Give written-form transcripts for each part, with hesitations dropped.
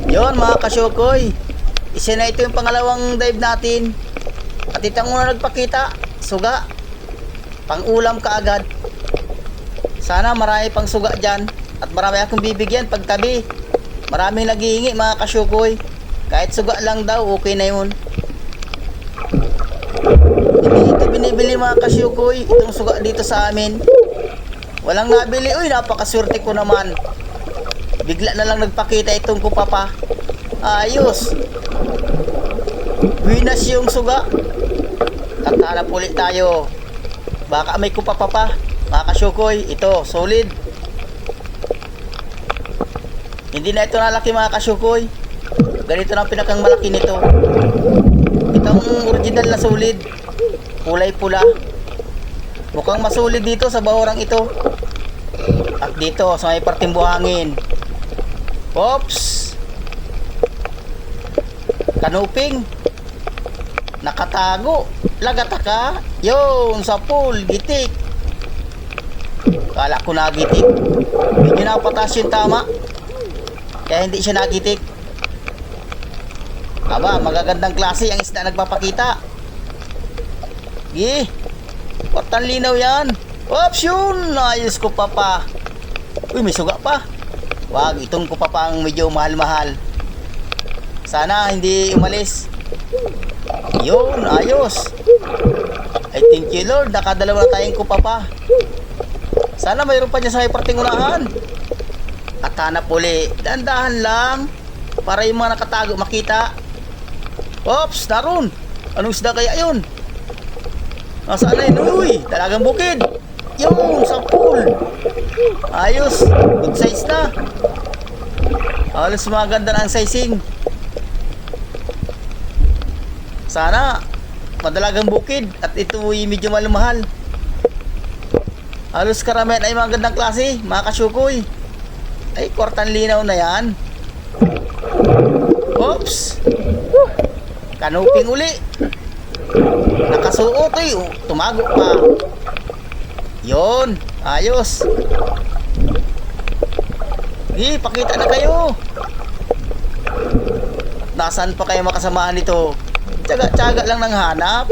Yon mga kasyukoy, isa na ito yung pangalawang dive natin. At itang una nagpakita, suga. Pang ulam kaagad. Sana marami pang suga dyan. At marami akong bibigyan pagtabi. Maraming naghihingi mga kasyukoy. Kahit suga lang daw, okay na yun. Hindi ito binibili mga kasyukoy. Itong suga dito sa amin. Walang nabili. Uy, napakaswerte ko naman. Bigla na lang nagpakita itong kupapa. Ayos. Winas yung suga. Tatahanap ulit tayo. Baka may kupapa pa. Mga kasyukoy, ito, solid. Hindi na ito nalaki mga kasyukoy. Ganito na ang pinakang malaki nito. Itong original na solid. Kulay pula. Mukhang masolid dito sa bahurang ito. At dito sa may parteng buhangin. Oops. Kanuping. Nakatago. Lagataka. Yun, sa pool, gitik. Kala ko nagitik. Medyo napatas yung tama. Kaya hindi siya nagitik. Aba, magagandang klase ang isda nagpapakita. Gi. Portan linaw yan. Oops, yun. Ayos ko pa. Uy, may suga pa. Wag, itong ko pa ang medyo mahal-mahal. Sana hindi umalis. Yun, ayos. I thank you Lord, nakadalawa na tayong kupapa. Sana mayroon pa dyan sa may parting unahan. At hanap uli. Dahan-dahan lang. Para yung mga nakatago makita. Oops, naroon. Anong isda kaya yun? Nasaan na yun? Uy, talagang bukid. Yun, sa pool. Ayos, good size na. Halos maganda na ang sizing. Sana madalagang bukid at ito ay medyo mahal. Halos karamihan ay magandang klase, mga kasyukoy. Ay, kwartan linaw na yan. Oops. Kanuping uli. Nakasuot eh, tumago pa. Yon, ayos. Pakita na kayo. Nasaan pa kayo makasamahan nito? Tsaga-tsaga lang ng hanap.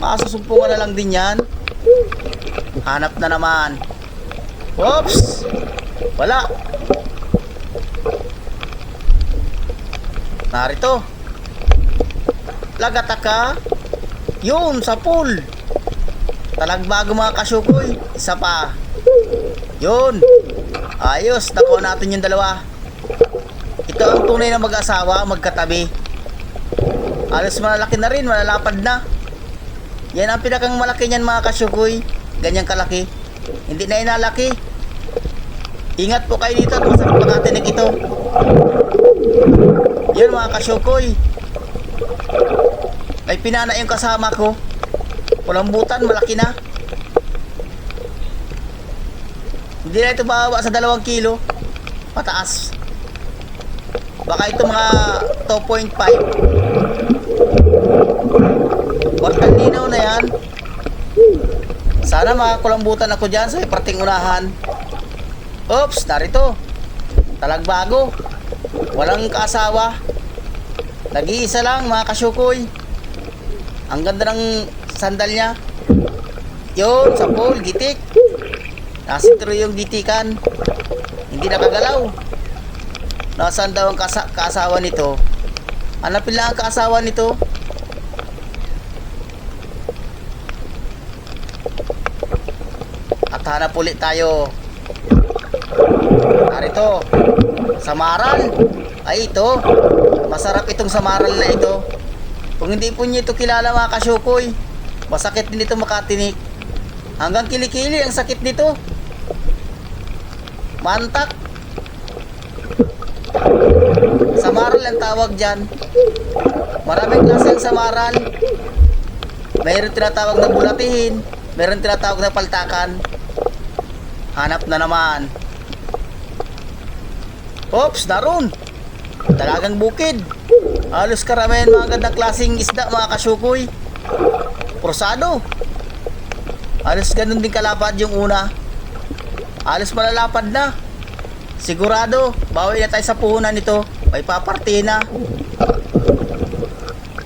Masusumpungan na lang din yan. Hanap na naman. Oops. Wala. Narito. Lagataka. Yun, sa pool. Talagbago mga kasyukoy. Isa pa. Yun. Ayos, nakuha natin yung dalawa. Ito ang tunay na mag-asawa, magkatabi. Halos malalaki na rin, malalapad na. Yan ang pinakang malaki niyan mga kasyukoy. Ganyang kalaki. Hindi na inalaki. Ingat po kayo dito at masarap makatinig ito. Yan mga kasyukoy. May pinana yung kasama ko. Kulambutan, malaki na. Hindi na ito bababa sa 2 kilo. Pataas. Baka ito mga 2.5. Kwartal linaw na yan. Sana makakulambutan ako dyan sa parting unahan. Oops, narito. Talagbago. Walang kaasawa. Nag-iisa lang mga kasyukoy. Ang ganda ng sandal niya. Yun, sa pool, gitik. Nasintro yung gitikan. Hindi nakagalaw. Nasaan daw ang kaasawa nito? Hanapin lang ang kaasawa nito. At hanap ulit tayo. Narito. Samaral. Ay ito. Masarap itong samaral na ito. Kung hindi po niyo ito kilala mga kasyukoy, masakit din ito makatinik. Hanggang kilikili ang sakit nito. Mantak. Samaral ang tawag dyan. Maraming klase ang samaral. Mayroon tinatawag na bulatihin. Mayroon tinatawag na paltakan. Hanap na naman. Oops, naroon. Talagang bukid. Halos karamihan mga gandang klaseng isda mga kasyukoy. Prosado. Halos ganun din kalapad yung una. Halos malalapad na. Sigurado, bawi na tayo sa puhunan nito May papartihin na.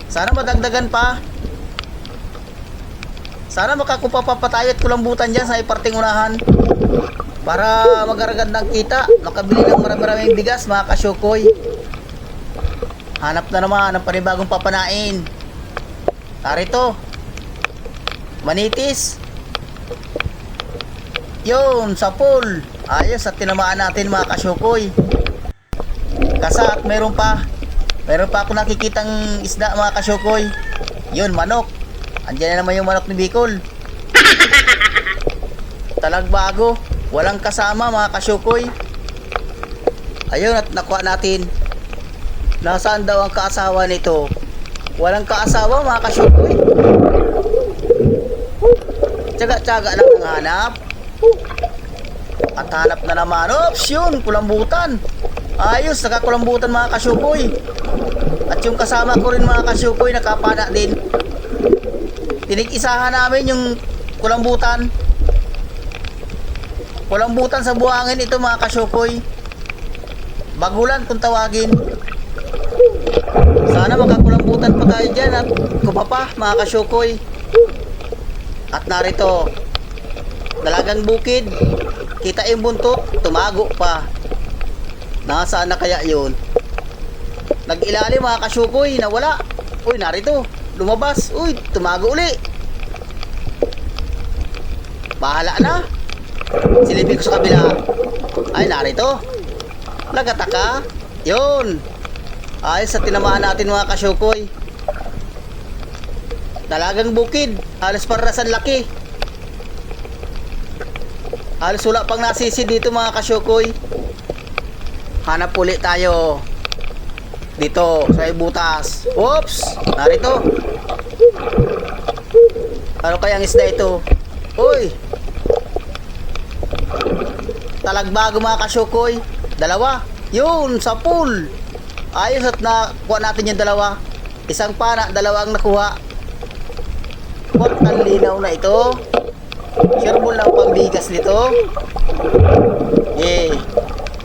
Sana madagdagan pa. Sana makakupa pa tayo at kulambutan dyan sa iparting unahan. Para magaragad ng kita. Makabili ng marami-maraming bigas mga kasyukoy. Hanap na naman ng panibagong papanain. Narito. Manitis. Yun, sa pool. Ayos at tinamaan natin mga kasyukoy. Kasa at meron pa. Meron pa ako nakikitang isda mga kasyukoy. Yun, manok. Andiyan na naman yung manok ni Bicol. Talagbago. Walang kasama mga kasyukoy. Ayun at nakuha natin. Nasaan daw ang kaasawa nito? Walang kaasawa mga kasyukoy. Tsaga-tsaga lang ang hanap. At hanap na naman. Oops, yun, kulambutan. Ayos, nakakulambutan mga kasyukoy. At yung kasama ko rin mga kasyukoy, nakapana din. Tinig-isahan namin yung kulambutan. Kulambutan sa buhangin ito mga kasyukoy. Bagulan kung tawagin. Sana makakulambutan pa tayo dyan at kupa pa mga kasyukoy. At narito, dalagang bukid. Kita yung buntot, tumago pa. Nasaan na kaya yun? Nag-ilalim mga kasyukoy, nawala. Uy, narito, lumabas. Uy, tumago uli. Bahala na. Silipin ko sa kabila. Ay, narito. Nagataka. Yun. Ayos sa tinamaan natin mga kasyukoy. Dalagang bukid. Halos parasan laki. Halos wala pang nasisi dito mga kasyukoy. Hanap ulit tayo. Dito sa ibutas. Oops. Narito. Ano kayang isda ito? Uy. Talagbago mga kasyukoy. Dalawa. Yun, sa pool. Ayos at nakuha natin yung dalawa. Isang pana, dalawa ang nakuha. Ang linaw na ito. Sure lang pambigas nito.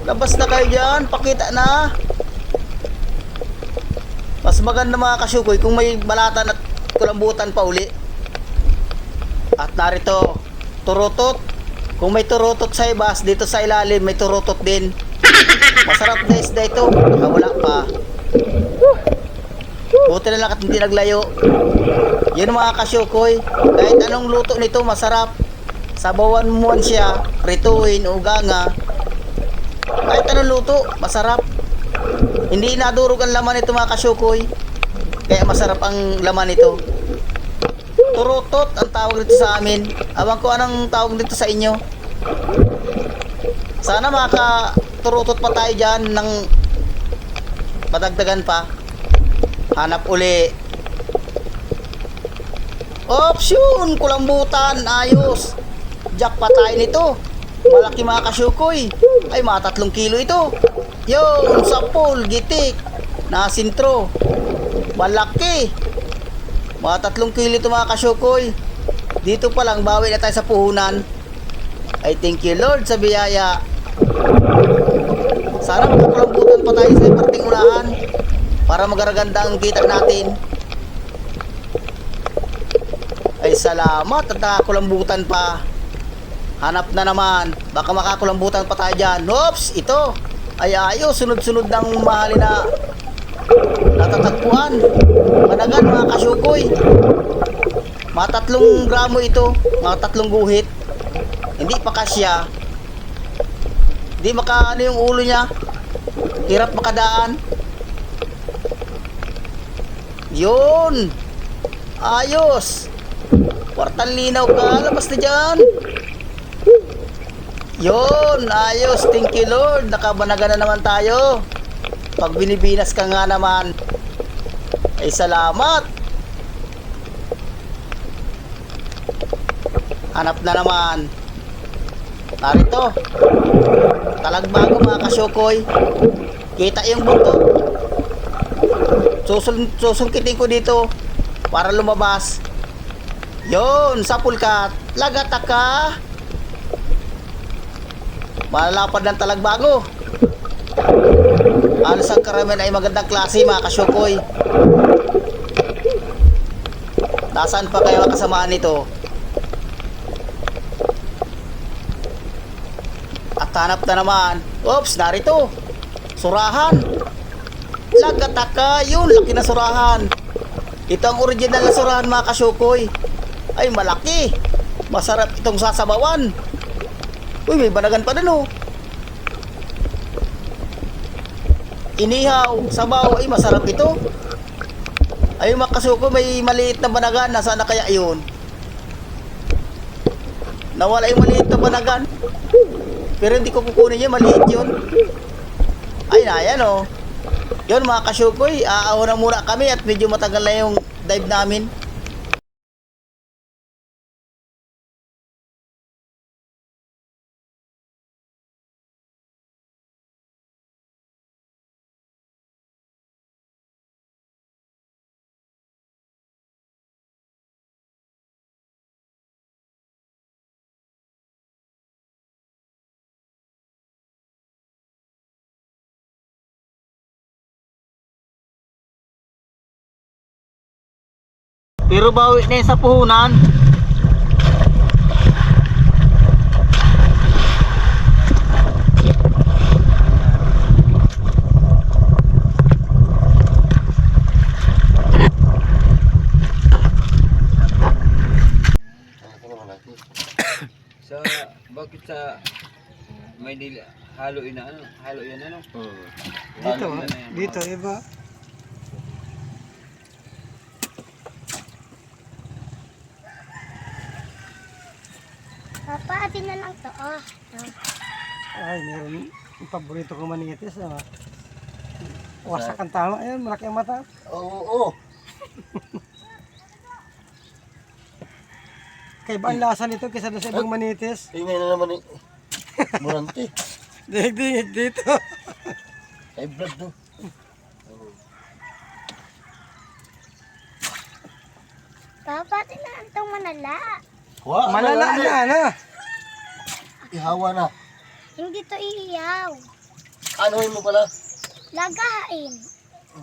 Labas na kayo dyan. Pakita na. Mas maganda mga kasyukoy kung may balatan at kulambutan pa uli. At narito, turutot. Kung may turutot sa ibas, dito sa ilalim may turutot din. Masarap na isda ito. Wala pa. Buti na lang at hindi naglayo. Yun mga kasyukoy. Kahit anong luto nito masarap. Sabawan mo siya, prituin o ganga. Kahit anong luto, masarap. Hindi nadurog ang laman nito mga kasyukoy. Kaya masarap ang laman nito. Turutot ang tawag dito sa amin. Abang ko anong tawag dito sa inyo. Sana makaturutot pa tayo dyan ng madagdagan pa. Hanap uli. Option, kulambutan, ayos. Jackpot tayo nito. Malaki mga kasyukoy. Ay, mga 3 kilo ito. Yun, sa pool, gitik. Nasintro. Malaki. Mga 3 kilo ito mga kasyukoy. Dito pa lang, bawi na tayo sa puhunan. Ay, thank you Lord sa biyaya. Sana makakulambutan pa tayo sa parting unahan. Para magaraganda ang kita natin. Ay, salamat at nakakulambutan pa. Hanap na naman. Baka makakulambutan pa tayo dyan. Oops, ito. Ay, ayos. Sunod-sunod ng mahali na natatagpuan. Managan mga kasyukoy. Mga 3 gramo ito. Mga 3 guhit. Hindi pa kasya. Hindi maka yung ulo niya. Hirap makadaan. Yun. Ayos. Kwartang linaw ka. Labas na dyan. Yun, ayos. Thank you Lord. Nakabanagan na naman tayo. Pag binibinas ka nga naman. Ay, salamat. Hanap na naman. Narito. Talagbago mga kasyukoy. Kita yung buntot. Susungkitin ko dito para lumabas. Yun, sa pulkat. Lagataka. Malapad ng talagbago. Halos ang karamihan ay magandang klase mga kasyukoy. Nasaan pa kayo ang kasamaan nito? At hanap na naman. Oops, narito. Surahan. Lagataka, yun, laki na surahan. Ito ang original na surahan mga kasyukoy. Ay, malaki. Masarap itong sasabawan. Uy, may banagan pa din oh. Inihaw, sabaw, ay masarap ito. Ay mga kasuko, may maliit na banagan. Nasaan na kaya yun? Nawala yung maliit na banagan. Pero hindi ko kukunin yun, maliit yun. Ay na, yan oh. Yun mga kasukoy, aahon na muna kami at medyo matagal na yung dive namin. Pero bawi na yun sa puhunan. Sa bakit sa may halo ina ano? Halo yan ano? Dito, dito iba. Papa, atin na lang to. Oh. Ay, meron yung paborito ko manitis. Wasak ang tama. Ayan, malaki ang mata. Oo. Kaya ba ang lasa nito kaysa doon sa ibang manitis? Ingay na naman eh. Murante. Dihig-dihig dito. Ay, blood no. Papa, atin na lang itong manala. Malala na, ano? Ihawa na. Hindi to iiyaw. Anuhin mo pala? Lagain.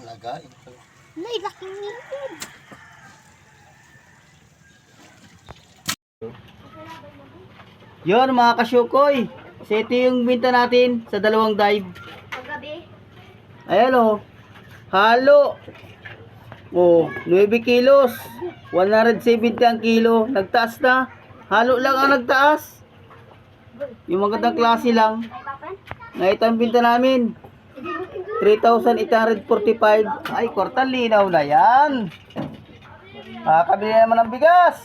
Lagain pala. May laking ngipin. Yun mga kasyukoy. Ito yung binta natin sa dalawang dive. Paggabi. Ayan o. Halo. Oh, 9 kilos. 170 ang kilo. Nagtaas na. Halo lang ang nagtaas. Yung magandang klase lang. Na ito ang binta namin. 3,845. Ay, kwartang linaw na yan. Kabili naman ng bigas.